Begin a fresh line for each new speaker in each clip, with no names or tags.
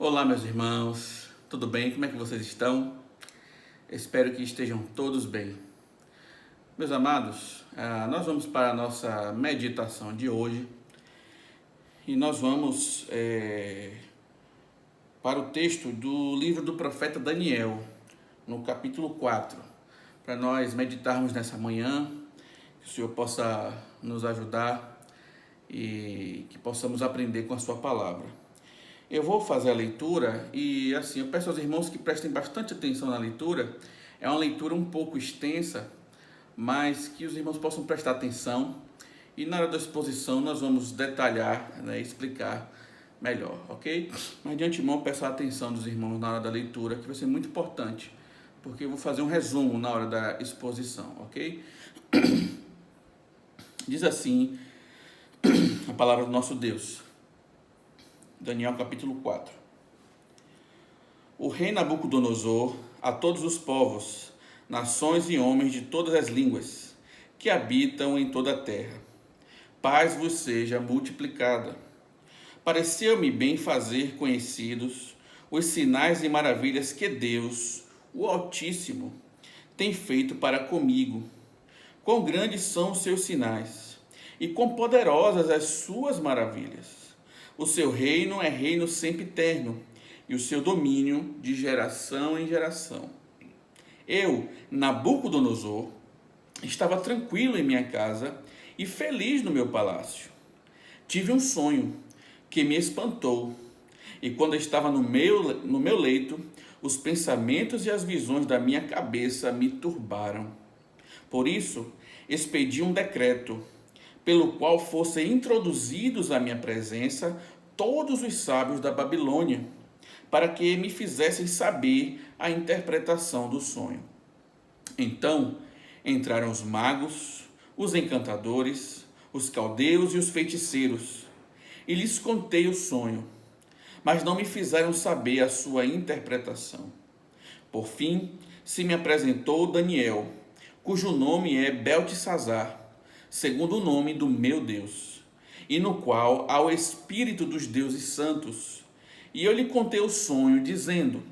Olá, meus irmãos, tudo bem? Como é que vocês estão? Espero que estejam todos bem. Meus amados, nós vamos para a nossa meditação de hoje e nós vamos para o texto do livro do profeta Daniel, no capítulo 4, para nós meditarmos nessa manhã, que o Senhor possa nos ajudar e que possamos aprender com a sua palavra. Eu vou fazer a leitura e assim, eu peço aos irmãos que prestem bastante atenção na leitura. É uma leitura um pouco extensa, mas que os irmãos possam prestar atenção e na hora da exposição nós vamos detalhar, explicar melhor, ok? Mas de antemão peço a atenção dos irmãos na hora da leitura, que vai ser muito importante, porque eu vou fazer um resumo na hora da exposição, ok? Diz assim a palavra do nosso Deus. Daniel capítulo 4. O rei Nabucodonosor, a todos os povos, nações e homens de todas as línguas, que habitam em toda a terra, paz vos seja multiplicada. Pareceu-me bem fazer conhecidos os sinais e maravilhas que Deus, o Altíssimo, tem feito para comigo. Quão grandes são os seus sinais, e quão poderosas as suas maravilhas. O seu reino é reino sempre eterno, e o seu domínio de geração em geração. Eu, Nabucodonosor, estava tranquilo em minha casa e feliz no meu palácio. Tive um sonho que me espantou, e quando estava no meu leito, os pensamentos e as visões da minha cabeça me turbaram. Por isso, expedi um decreto, pelo qual fossem introduzidos à minha presença todos os sábios da Babilônia, para que me fizessem saber a interpretação do sonho. Então entraram os magos, os encantadores, os caldeus e os feiticeiros, e lhes contei o sonho, mas não me fizeram saber a sua interpretação. Por fim, se me apresentou Daniel, cujo nome é Beltesazar, segundo o nome do meu Deus, e no qual há o espírito dos deuses santos. E eu lhe contei o sonho, dizendo: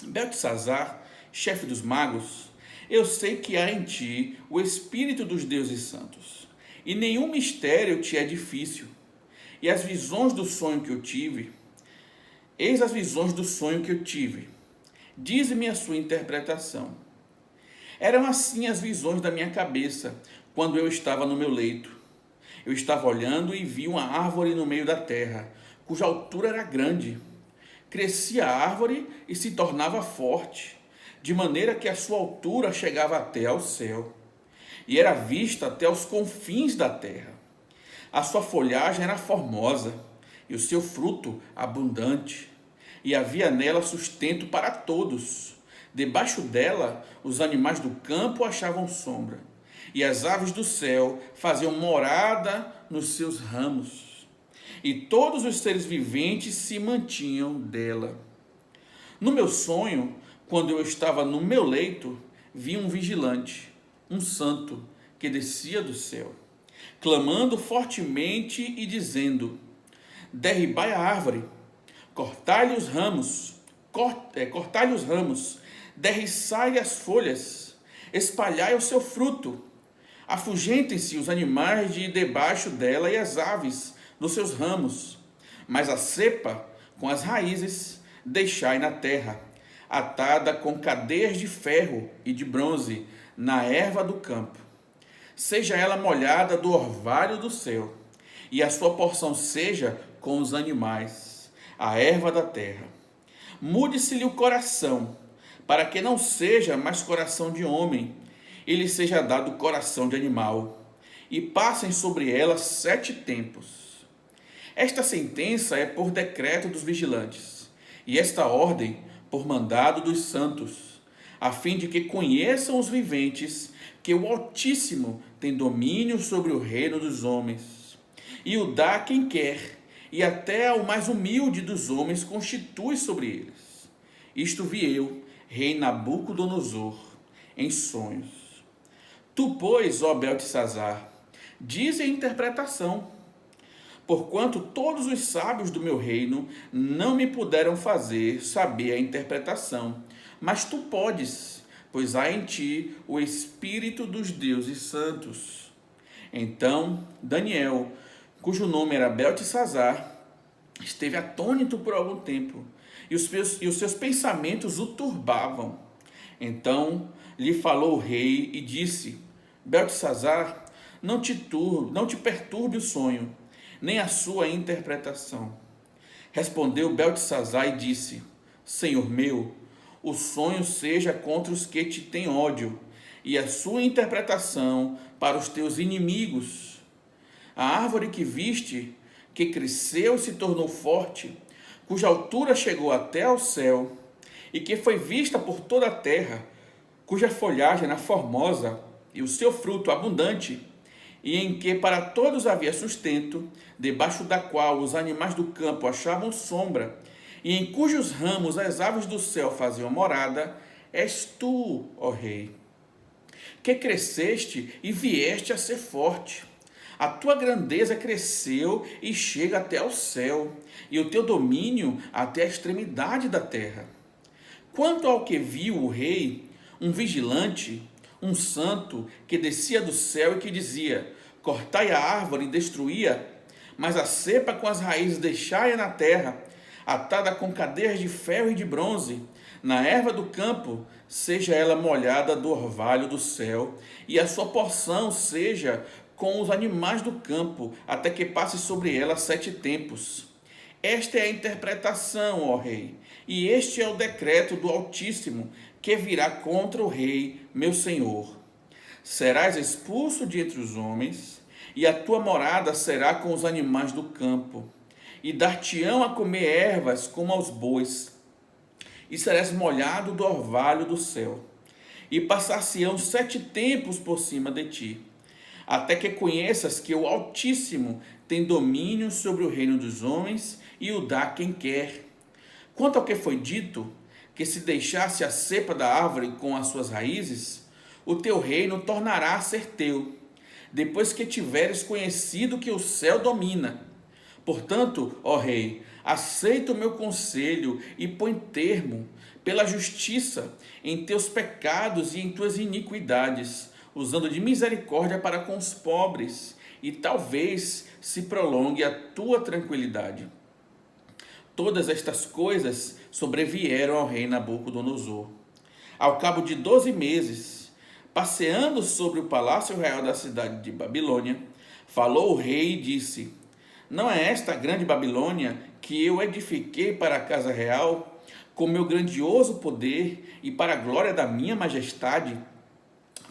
Beltesazar, chefe dos magos, eu sei que há em ti o espírito dos deuses santos, e nenhum mistério te é difícil. E as visões do sonho que eu tive, eis as visões do sonho que eu tive. Dize-me a sua interpretação. Eram assim as visões da minha cabeça, quando eu estava no meu leito. Eu estava olhando e vi uma árvore no meio da terra, cuja altura era grande. Crescia a árvore e se tornava forte, de maneira que a sua altura chegava até ao céu, e era vista até os confins da terra. A sua folhagem era formosa, e o seu fruto abundante, e havia nela sustento para todos. Debaixo dela, os animais do campo achavam sombra, e as aves do céu faziam morada nos seus ramos, e todos os seres viventes se mantinham dela. No meu sonho, quando eu estava no meu leito, vi um vigilante, um santo, que descia do céu, clamando fortemente e dizendo: derribai a árvore, cortai-lhe os ramos, cortai-lhe os ramos, derriçai-lhe as folhas, espalhai o seu fruto, afugentem-se os animais de debaixo dela e as aves dos seus ramos, mas a cepa com as raízes deixai na terra, atada com cadeias de ferro e de bronze na erva do campo. Seja ela molhada do orvalho do céu, e a sua porção seja com os animais, a erva da terra. Mude-se-lhe o coração, para que não seja mais coração de homem, e lhe seja dado coração de animal, e passem sobre ela 7 tempos. Esta sentença é por decreto dos vigilantes, e esta ordem por mandado dos santos, a fim de que conheçam os viventes que o Altíssimo tem domínio sobre o reino dos homens, e o dá a quem quer, e até ao mais humilde dos homens constitui sobre eles. Isto vi eu, rei Nabucodonosor, em sonhos. Tu, pois, ó Beltesazar, dize a interpretação. porquanto todos os sábios do meu reino não me puderam fazer saber a interpretação. Mas tu podes, pois há em ti o Espírito dos deuses santos. Então Daniel, cujo nome era Beltesazar, esteve atônito por algum tempo, e os seus pensamentos o turbavam. Então lhe falou o rei e disse: Beltesazar, não te perturbe o sonho, nem a sua interpretação. Respondeu Beltesazar e disse: Senhor meu, o sonho seja contra os que te têm ódio, e a sua interpretação para os teus inimigos. A árvore que viste, que cresceu e se tornou forte, cuja altura chegou até ao céu, e que foi vista por toda a terra, cuja folhagem era formosa e o seu fruto abundante, e em que para todos havia sustento, debaixo da qual os animais do campo achavam sombra, e em cujos ramos as aves do céu faziam morada, és tu, ó rei, que cresceste e vieste a ser forte. A tua grandeza cresceu e chega até ao céu, e o teu domínio até a extremidade da terra. Quanto ao que viu o rei, um vigilante, um santo, que descia do céu e que dizia: cortai a árvore e destruí-a, mas a cepa com as raízes deixai-a na terra, atada com cadeias de ferro e de bronze, na erva do campo, seja ela molhada do orvalho do céu, e a sua porção seja com os animais do campo, até que passe sobre ela 7 tempos. Esta é a interpretação, ó rei, e este é o decreto do Altíssimo, que virá contra o rei, meu senhor. Serás expulso de entre os homens, e a tua morada será com os animais do campo, e dar-te-ão a comer ervas como aos bois, e serás molhado do orvalho do céu, e passar-se-ão 7 tempos por cima de ti, até que conheças que o Altíssimo tem domínio sobre o reino dos homens e o dá quem quer. Quanto ao que foi dito, que se deixasse a cepa da árvore com as suas raízes, o teu reino tornará a ser teu, depois que tiveres conhecido que o céu domina. Portanto, ó rei, aceita o meu conselho e põe termo, pela justiça, em teus pecados e em tuas iniquidades, usando de misericórdia para com os pobres, e talvez se prolongue a tua tranquilidade. Todas estas coisas sobrevieram ao rei Nabucodonosor. Ao cabo de 12 meses, passeando sobre o palácio real da cidade de Babilônia, falou o rei e disse: não é esta a grande Babilônia que eu edifiquei para a casa real, com meu grandioso poder e para a glória da minha majestade?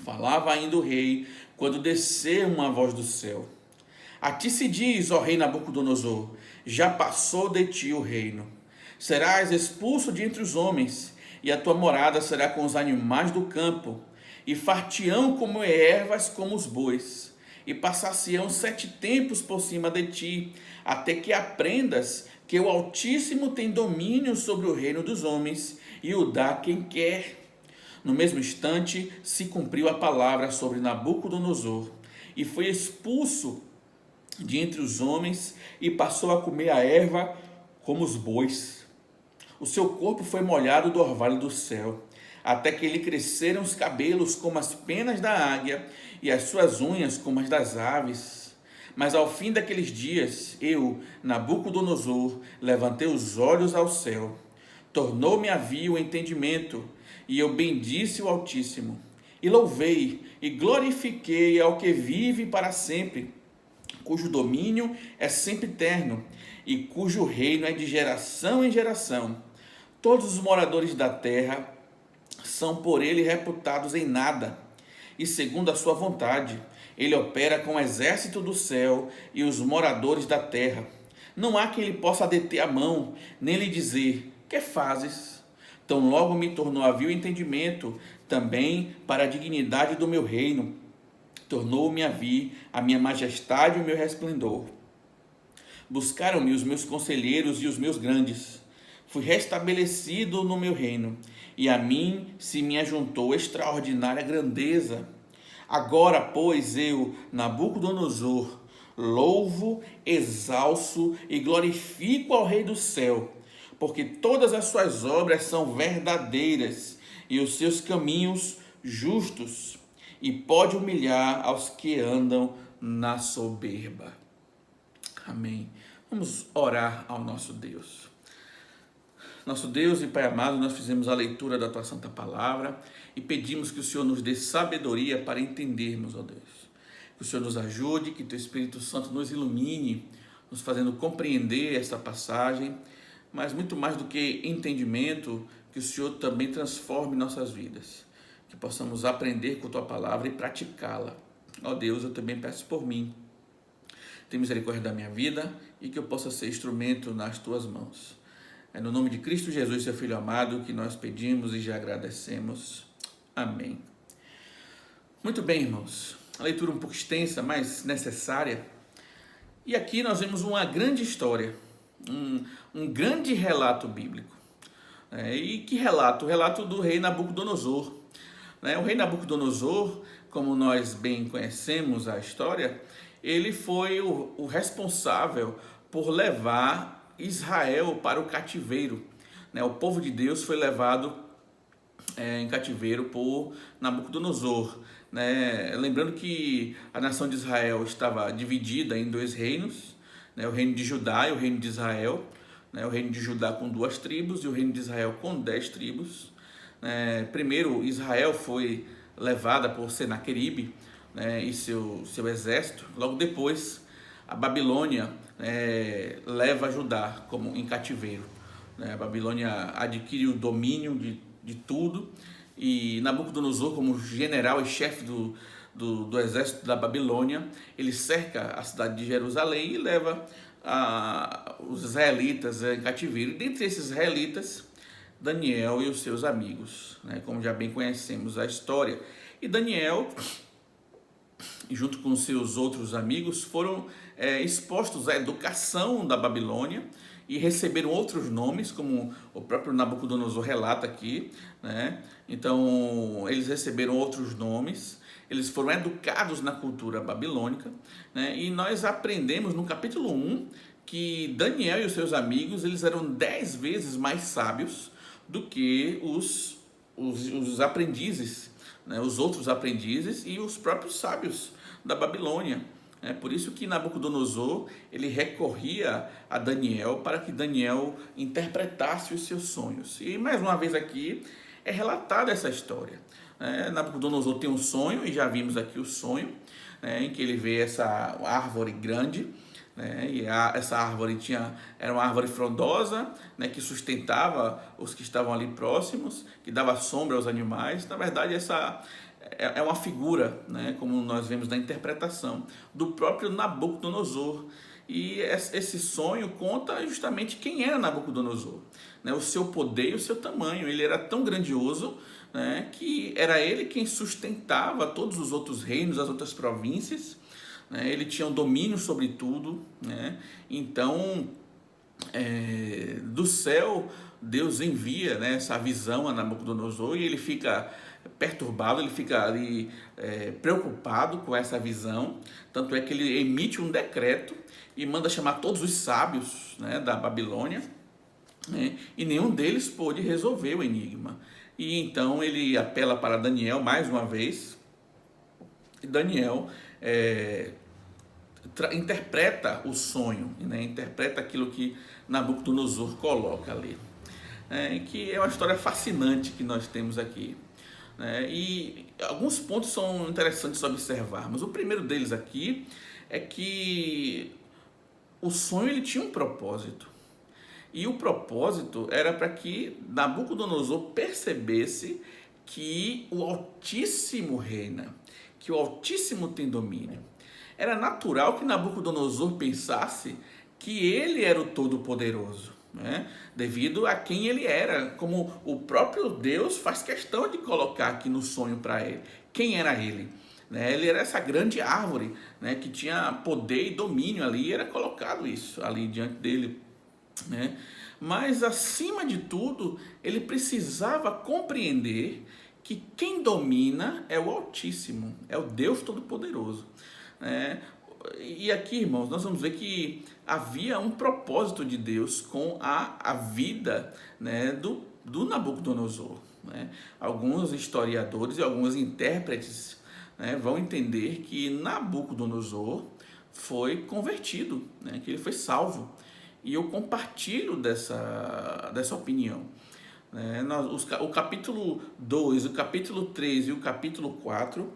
Falava ainda o rei, quando desceu uma voz do céu: a ti se diz, ó rei Nabucodonosor, já passou de ti o reino. Serás expulso de entre os homens, e a tua morada será com os animais do campo, e far-te-ão como ervas como os bois, e passar-se-ão 7 tempos por cima de ti, até que aprendas que o Altíssimo tem domínio sobre o reino dos homens, e o dá quem quer. No mesmo instante se cumpriu a palavra sobre Nabucodonosor, e foi expulso de entre os homens, e passou a comer a erva como os bois. O seu corpo foi molhado do orvalho do céu, até que lhe cresceram os cabelos como as penas da águia, e as suas unhas como as das aves. Mas ao fim daqueles dias, eu, Nabucodonosor, levantei os olhos ao céu. Tornou-me a vir o entendimento, e eu bendisse o Altíssimo, e louvei e glorifiquei ao que vive para sempre, cujo domínio é sempre eterno, e cujo reino é de geração em geração. Todos os moradores da terra são por ele reputados em nada, e segundo a sua vontade, ele opera com o exército do céu e os moradores da terra. Não há quem lhe possa deter a mão, nem lhe dizer: que fazes? Tão logo me tornou a vir o entendimento, também para a dignidade do meu reino, tornou-me a vir a minha majestade e o meu resplendor. Buscaram-me os meus conselheiros e os meus grandes. Fui restabelecido no meu reino, e a mim se me ajuntou extraordinária grandeza. Agora, pois, eu, Nabucodonosor, louvo, exalço e glorifico ao Rei do céu, porque todas as suas obras são verdadeiras e os seus caminhos justos, e pode humilhar aos que andam na soberba. Amém. Vamos orar ao nosso Deus. Nosso Deus e Pai amado, nós fizemos a leitura da Tua Santa Palavra e pedimos que o Senhor nos dê sabedoria para entendermos, ó Deus. Que o Senhor nos ajude, que Teu Espírito Santo nos ilumine, nos fazendo compreender esta passagem, mas muito mais do que entendimento, que o Senhor também transforme nossas vidas, que possamos aprender com Tua Palavra e praticá-la. Ó Deus, eu também peço por mim. Tenha misericórdia da minha vida e que eu possa ser instrumento nas Tuas mãos. É no nome de Cristo Jesus, Seu Filho amado, que nós pedimos e já agradecemos. Amém. Muito bem, irmãos. A leitura um pouco extensa, mas necessária. E aqui nós vemos uma grande história, um grande relato bíblico. E que relato? O relato do rei Nabucodonosor. O rei Nabucodonosor, como nós bem conhecemos a história, ele foi o responsável por levar Israel para o cativeiro. O povo de Deus foi levado em cativeiro por Nabucodonosor. Lembrando que a nação de Israel estava dividida em dois reinos, o reino de Judá e o reino de Israel. O reino de Judá com 2 tribos e o reino de Israel com 10 tribos. Primeiro, Israel foi levada por Senaqueribe e seu exército. Logo depois, a Babilônia leva Judá como em cativeiro. A Babilônia adquire o domínio de tudo, e Nabucodonosor, como general e chefe do exército da Babilônia, ele cerca a cidade de Jerusalém e leva os israelitas em cativeiro. E dentre esses israelitas, Daniel e os seus amigos, como já bem conhecemos a história. E Daniel, junto com seus outros amigos, foram expostos à educação da Babilônia e receberam outros nomes, como o próprio Nabucodonosor relata aqui. Então, eles receberam outros nomes, eles foram educados na cultura babilônica, e nós aprendemos no capítulo 1 que Daniel e os seus amigos eles eram 10 vezes mais sábios do que os aprendizes, os outros aprendizes e os próprios sábios da Babilônia. É por isso que Nabucodonosor ele recorria a Daniel para que Daniel interpretasse os seus sonhos. E mais uma vez aqui é relatada essa história. Nabucodonosor tem um sonho, e já vimos aqui o sonho, em que ele vê essa árvore grande, e essa árvore era uma árvore frondosa, que sustentava os que estavam ali próximos, que dava sombra aos animais. Na verdade, essa é uma figura, como nós vemos na interpretação do próprio Nabucodonosor. E esse sonho conta justamente quem era Nabucodonosor, o seu poder e o seu tamanho. Ele era tão grandioso, que era ele quem sustentava todos os outros reinos, as outras províncias. Ele tinha um domínio sobre tudo. Então, do céu, Deus envia essa visão a Nabucodonosor, e ele fica perturbado, ele fica ali preocupado com essa visão. Tanto é que ele emite um decreto e manda chamar todos os sábios da Babilônia, e nenhum deles pôde resolver o enigma. E então ele apela para Daniel mais uma vez, e Daniel interpreta o sonho, interpreta aquilo que Nabucodonosor coloca ali, que é uma história fascinante que nós temos aqui. E alguns pontos são interessantes observarmos. O primeiro deles aqui é que o sonho ele tinha um propósito, e o propósito era para que Nabucodonosor percebesse que o Altíssimo reina, que o Altíssimo tem domínio. Era natural que Nabucodonosor pensasse que ele era o Todo-Poderoso, devido a quem ele era, como o próprio Deus faz questão de colocar aqui no sonho para ele. Quem era ele? Ele era essa grande árvore, que tinha poder e domínio ali, e era colocado isso ali diante dele. Mas, acima de tudo, ele precisava compreender que quem domina é o Altíssimo, é o Deus Todo-Poderoso. E aqui, irmãos, nós vamos ver que havia um propósito de Deus com a vida, né, do Nabucodonosor. Né? Alguns historiadores e alguns intérpretes, né, vão entender que Nabucodonosor foi convertido, né, que ele foi salvo. E eu compartilho dessa opinião. Né? O capítulo 2, o capítulo 3 e o capítulo 4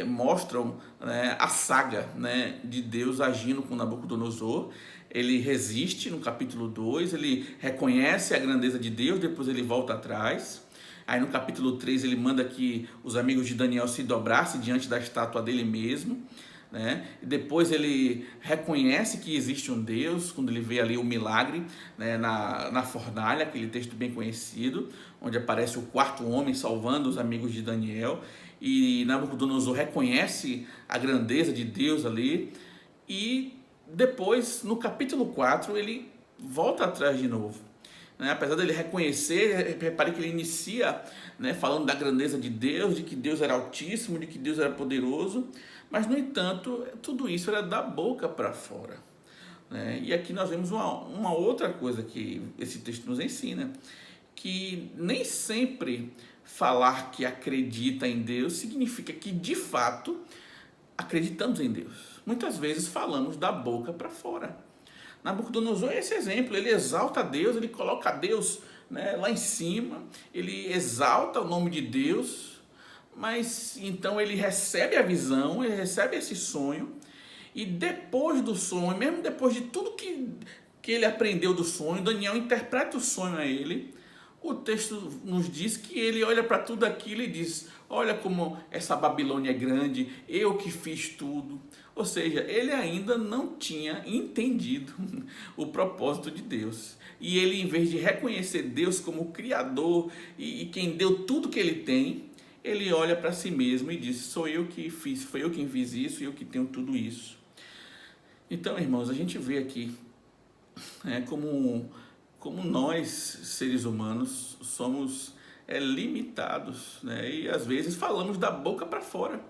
mostram, né, a saga, né, de Deus agindo com Nabucodonosor. Ele resiste no capítulo 2, ele reconhece a grandeza de Deus, depois ele volta atrás. Aí no capítulo 3 ele manda que os amigos de Daniel se dobrassem diante da estátua dele mesmo. Né? E depois ele reconhece que existe um Deus, quando ele vê ali o milagre, né, na fornalha, aquele texto bem conhecido, onde aparece o quarto homem salvando os amigos de Daniel. E Nabucodonosor reconhece a grandeza de Deus ali. E depois, no capítulo 4, ele volta atrás de novo. Né? Apesar dele reconhecer, repare que ele inicia, né, falando da grandeza de Deus, de que Deus era altíssimo, de que Deus era poderoso, mas no entanto, tudo isso era da boca para fora. Né? E aqui nós vemos uma outra coisa que esse texto nos ensina, que nem sempre falar que acredita em Deus significa que de fato acreditamos em Deus. Muitas vezes falamos da boca para fora. Nabucodonosor é esse exemplo, ele exalta a Deus, ele coloca a Deus, né, lá em cima, ele exalta o nome de Deus, mas então ele recebe a visão, ele recebe esse sonho, e depois do sonho, mesmo depois de tudo que ele aprendeu do sonho, Daniel interpreta o sonho a ele. O texto nos diz que ele olha para tudo aquilo e diz: olha como essa Babilônia é grande, eu que fiz tudo. Ou seja, ele ainda não tinha entendido o propósito de Deus. E ele, em vez de reconhecer Deus como o Criador e quem deu tudo que ele tem, ele olha para si mesmo e diz: sou eu que fiz, foi eu quem fiz isso e eu que tenho tudo isso. Então, irmãos, a gente vê aqui como nós, seres humanos, somos limitados, né? E às vezes falamos da boca para fora.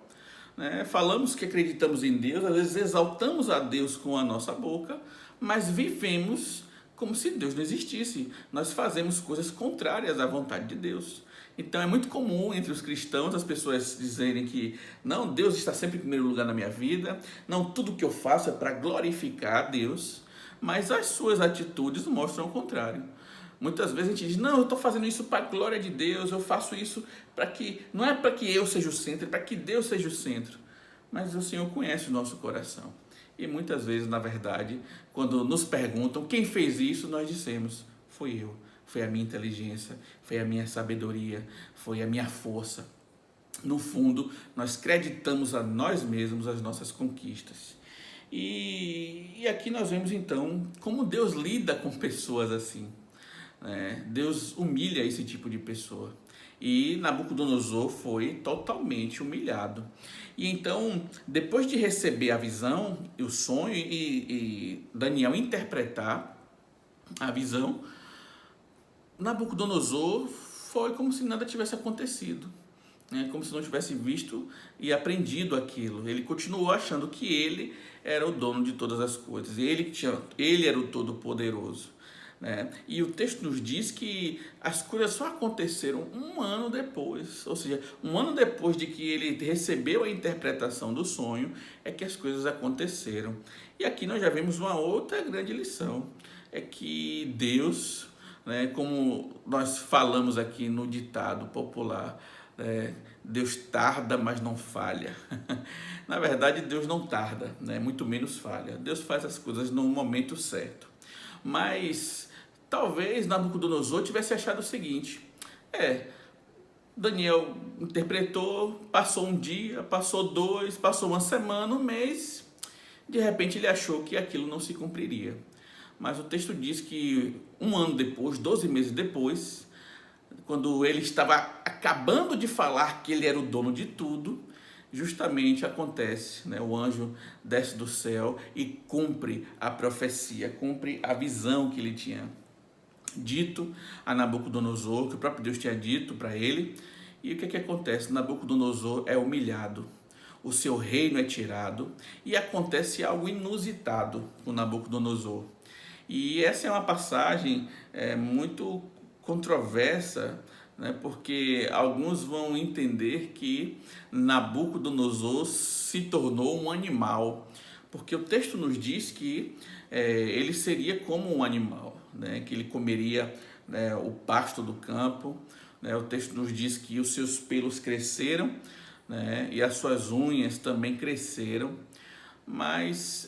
Né? Falamos que acreditamos em Deus, às vezes exaltamos a Deus com a nossa boca, mas vivemos como se Deus não existisse. Nós fazemos coisas contrárias à vontade de Deus. Então é muito comum entre os cristãos as pessoas dizerem que não, Deus está sempre em primeiro lugar na minha vida, não, tudo que eu faço é para glorificar a Deus, mas as suas atitudes mostram o contrário. Muitas vezes a gente diz: não, eu estou fazendo isso para a glória de Deus, eu faço isso para que, não é para que eu seja o centro, é para que Deus seja o centro. Mas o Senhor conhece o nosso coração. E muitas vezes, na verdade, quando nos perguntam quem fez isso, nós dissemos: foi eu, foi a minha inteligência, foi a minha sabedoria, foi a minha força. No fundo, nós acreditamos a nós mesmos as nossas conquistas. E aqui nós vemos então como Deus lida com pessoas assim. Deus humilha esse tipo de pessoa. E Nabucodonosor foi totalmente humilhado. E então, depois de receber a visão, o sonho e Daniel interpretar a visão, Nabucodonosor foi como se nada tivesse acontecido. Como se não tivesse visto e aprendido aquilo. Ele continuou achando que ele era o dono de todas as coisas. Ele era o Todo-Poderoso. E o texto nos diz que as coisas só aconteceram um ano depois, ou seja, um ano depois de que ele recebeu a interpretação do sonho, é que as coisas aconteceram. E aqui nós já vemos uma outra grande lição, é que Deus, como nós falamos aqui no ditado popular, Deus tarda, mas não falha. Na verdade, Deus não tarda, muito menos falha. Deus faz as coisas no momento certo. Mas talvez Nabucodonosor tivesse achado o seguinte: Daniel interpretou, passou um dia, passou dois, passou uma semana, um mês, de repente ele achou que aquilo não se cumpriria. Mas o texto diz que um ano depois, 12 meses depois, quando ele estava acabando de falar que ele era o dono de tudo, justamente acontece, o anjo desce do céu e cumpre a profecia, cumpre a visão que ele tinha dito a Nabucodonosor, que o próprio Deus tinha dito para ele. E o que acontece? Nabucodonosor é humilhado. o seu reino é tirado e acontece algo inusitado com Nabucodonosor. E essa é uma passagem muito controversa, né, porque alguns vão entender que Nabucodonosor se tornou um animal, porque o texto nos diz que ele seria como um animal, né, que ele comeria, né, o pasto do campo, né, o texto nos diz que os seus pelos cresceram, né, e as suas unhas também cresceram, mas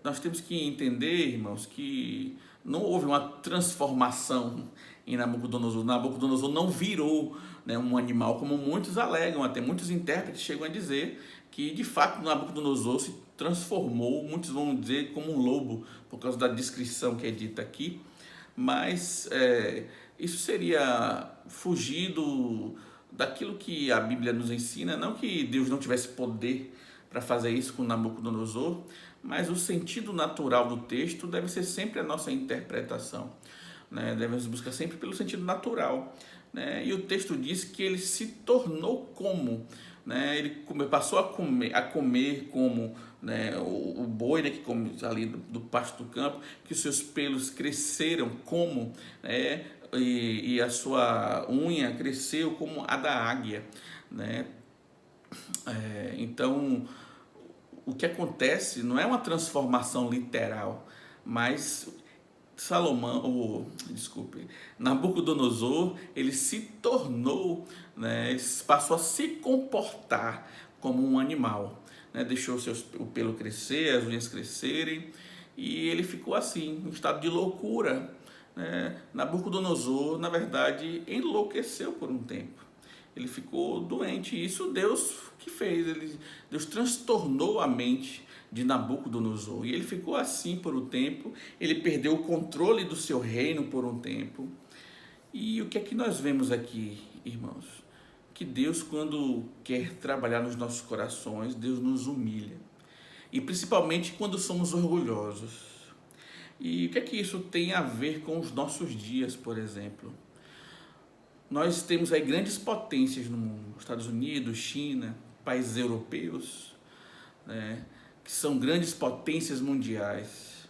nós temos que entender, irmãos, que não houve uma transformação em Nabucodonosor. Nabucodonosor não virou, né, um animal, como muitos alegam, até muitos intérpretes chegam a dizer que de fato Nabucodonosor se transformou, muitos vão dizer como um lobo, por causa da descrição que é dita aqui, mas isso seria fugir daquilo que a Bíblia nos ensina, não que Deus não tivesse poder para fazer isso com Nabucodonosor, mas o sentido natural do texto deve ser sempre a nossa interpretação, né? Devemos buscar sempre pelo sentido natural, né? E o texto diz que ele se tornou como, né? Ele passou a comer como, né, o boi, né, que come ali do pasto do campo, que os seus pelos cresceram como, né, e a sua unha cresceu como a da águia, né? Então, o que acontece não é uma transformação literal, mas Nabucodonosor, ele se tornou, né, ele passou a se comportar como um animal, né, deixou o pelo crescer, as unhas crescerem, e ele ficou assim, em estado de loucura, né? Nabucodonosor, na verdade, enlouqueceu por um tempo. Ele ficou doente, e isso Deus que fez. Deus transtornou a mente de Nabucodonosor, e ele ficou assim por um tempo. Ele perdeu o controle do seu reino por um tempo. E o que é que nós vemos aqui, irmãos? Que Deus, quando quer trabalhar nos nossos corações, Deus nos humilha, e principalmente quando somos orgulhosos. E o que é que isso tem a ver com os nossos dias, por exemplo? Nós temos aí grandes potências no mundo, Estados Unidos, China, países europeus, né, que são grandes potências mundiais.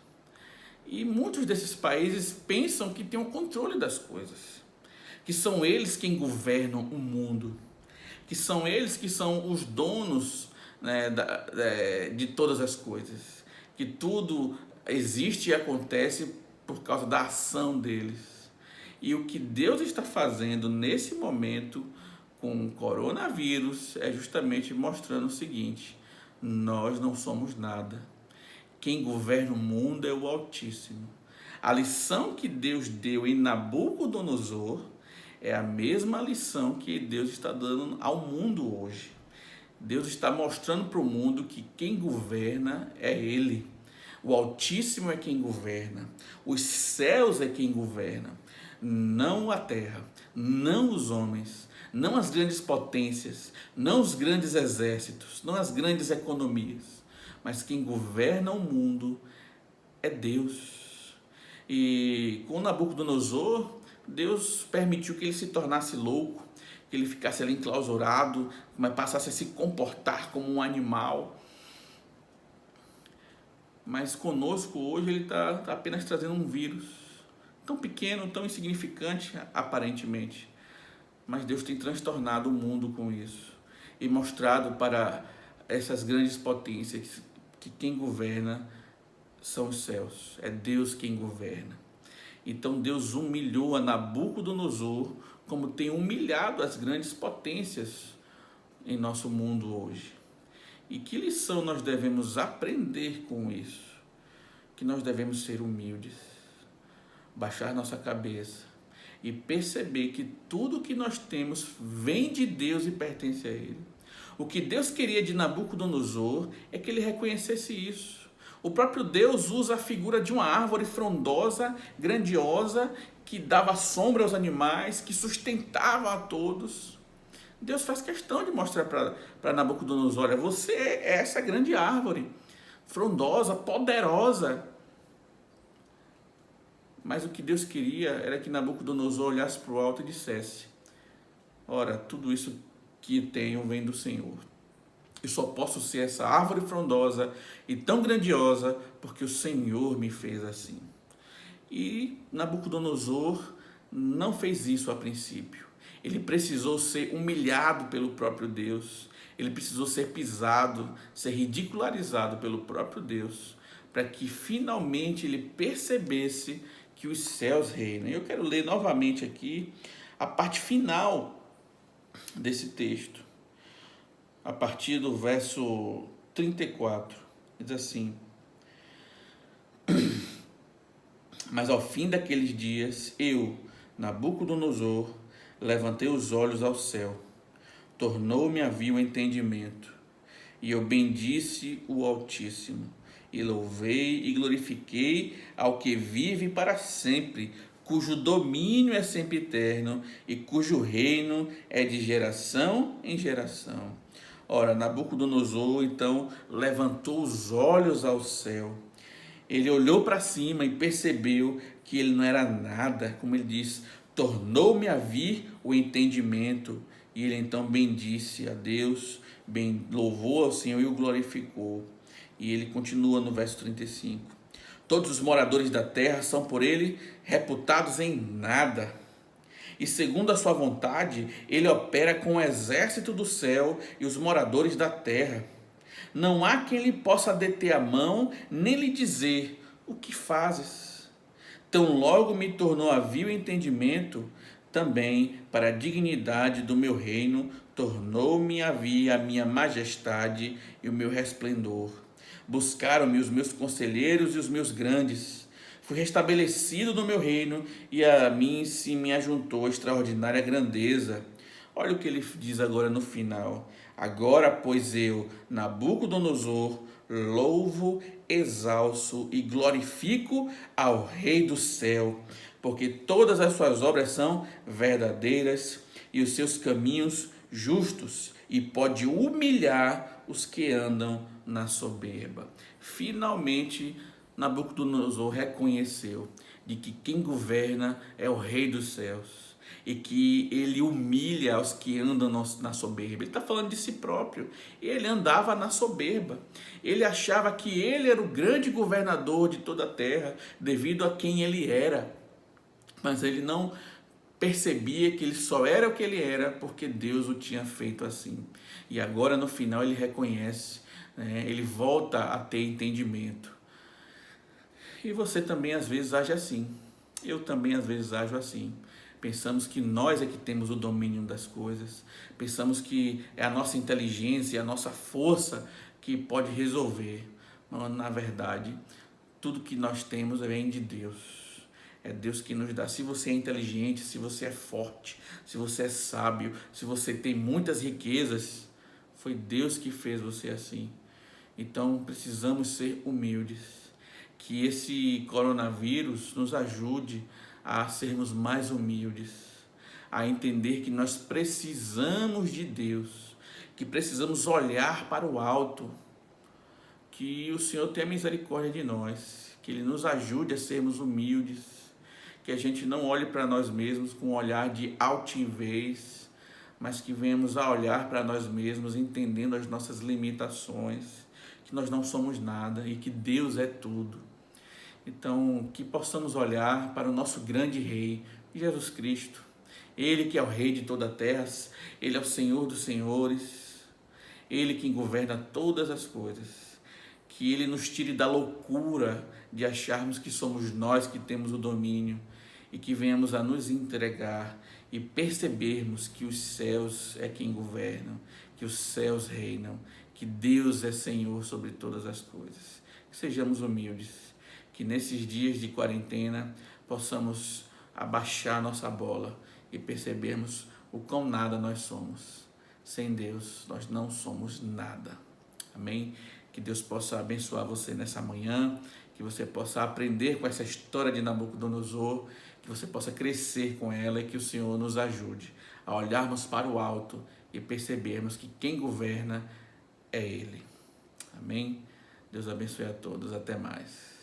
E muitos desses países pensam que têm o controle das coisas, que são eles quem governam o mundo, que são eles que são os donos, né, de todas as coisas, que tudo existe e acontece por causa da ação deles. E o que Deus está fazendo nesse momento com o coronavírus é justamente mostrando o seguinte: nós não somos nada. Quem governa o mundo é o Altíssimo. A lição que Deus deu em Nabucodonosor é a mesma lição que Deus está dando ao mundo hoje. Deus está mostrando para o mundo que quem governa é Ele. O Altíssimo é quem governa. Os céus é quem governa. Não a terra, não os homens, não as grandes potências, não os grandes exércitos, não as grandes economias, mas quem governa o mundo é Deus. E com Nabucodonosor, Deus permitiu que ele se tornasse louco, que ele ficasse ali enclausurado, mas passasse a se comportar como um animal. Mas conosco hoje ele está apenas trazendo um vírus, tão pequeno, tão insignificante aparentemente, mas Deus tem transtornado o mundo com isso e mostrado para essas grandes potências que quem governa são os céus, é Deus quem governa. Então Deus humilhou a Nabucodonosor como tem humilhado as grandes potências em nosso mundo hoje. E que lição nós devemos aprender com isso? Que nós devemos ser humildes, baixar nossa cabeça e perceber que tudo que nós temos vem de Deus e pertence a Ele. O que Deus queria de Nabucodonosor é que ele reconhecesse isso. O próprio Deus usa a figura de uma árvore frondosa, grandiosa, que dava sombra aos animais, que sustentava a todos. Deus faz questão de mostrar para Nabucodonosor: olha, você é essa grande árvore, frondosa, poderosa. Mas o que Deus queria era que Nabucodonosor olhasse para o alto e dissesse: ora, tudo isso que tenho vem do Senhor. Eu só posso ser essa árvore frondosa e tão grandiosa porque o Senhor me fez assim. E Nabucodonosor não fez isso a princípio. Ele precisou ser humilhado pelo próprio Deus. Ele precisou ser pisado, ser ridicularizado pelo próprio Deus, para que finalmente ele percebesse que os céus reinam. Eu quero ler novamente aqui a parte final desse texto, a partir do verso 34. Diz assim: Mas ao fim daqueles dias, eu, Nabucodonosor, levantei os olhos ao céu, tornou-me a vir o entendimento, e eu bendisse o Altíssimo, e louvei e glorifiquei ao que vive para sempre, cujo domínio é sempre eterno, e cujo reino é de geração em geração. Ora, Nabucodonosor então levantou os olhos ao céu. Ele olhou para cima e percebeu que ele não era nada, como ele diz, tornou-me a vir o entendimento. E ele então bendisse a Deus, louvou ao Senhor e o glorificou. E ele continua no verso 35. Todos os moradores da terra são por ele reputados em nada. E segundo a sua vontade, ele opera com o exército do céu e os moradores da terra. Não há quem lhe possa deter a mão, nem lhe dizer: o que fazes? Tão logo me tornou a vir o entendimento, também para a dignidade do meu reino, tornou-me a vir a minha majestade e o meu resplendor. Buscaram-me os meus conselheiros e os meus grandes. Fui restabelecido no meu reino, e a mim se me ajuntou extraordinária grandeza. Olha o que ele diz agora no final. Agora, pois eu, Nabucodonosor, louvo, exalço e glorifico ao Rei do céu, porque todas as suas obras são verdadeiras e os seus caminhos justos, e pode humilhar os que andam na soberba. Finalmente, Nabucodonosor reconheceu de que quem governa é o Rei dos céus e que ele humilha os que andam na soberba. Ele está falando de si próprio. Ele andava na soberba. Ele achava que ele era o grande governador de toda a terra devido a quem ele era. Mas ele não percebia que ele só era o que ele era porque Deus o tinha feito assim. E agora no final ele reconhece, né? Ele volta a ter entendimento. E você também às vezes age assim. Eu também às vezes ajo assim. Pensamos que nós é que temos o domínio das coisas. Pensamos que é a nossa inteligência, a nossa força que pode resolver. Mas, na verdade, tudo que nós temos vem de Deus. É Deus que nos dá. Se você é inteligente, se você é forte, se você é sábio, se você tem muitas riquezas, foi Deus que fez você assim. Então, precisamos ser humildes. Que esse coronavírus nos ajude a sermos mais humildes, a entender que nós precisamos de Deus, que precisamos olhar para o alto, que o Senhor tenha misericórdia de nós, que Ele nos ajude a sermos humildes, que a gente não olhe para nós mesmos com um olhar de altivez, mas que venhamos a olhar para nós mesmos entendendo as nossas limitações, que nós não somos nada e que Deus é tudo. Então, que possamos olhar para o nosso grande Rei, Jesus Cristo. Ele que é o Rei de toda a terra, Ele é o Senhor dos senhores, Ele que governa todas as coisas. Que Ele nos tire da loucura de acharmos que somos nós que temos o domínio e que venhamos a nos entregar e percebermos que os céus é quem governam, que os céus reinam, que Deus é Senhor sobre todas as coisas. Que sejamos humildes. Que nesses dias de quarentena possamos abaixar nossa bola e percebermos o quão nada nós somos. Sem Deus, nós não somos nada. Amém? Que Deus possa abençoar você nessa manhã, que você possa aprender com essa história de Nabucodonosor, que você possa crescer com ela e que o Senhor nos ajude a olharmos para o alto e percebermos que quem governa é Ele. Amém? Deus abençoe a todos. Até mais.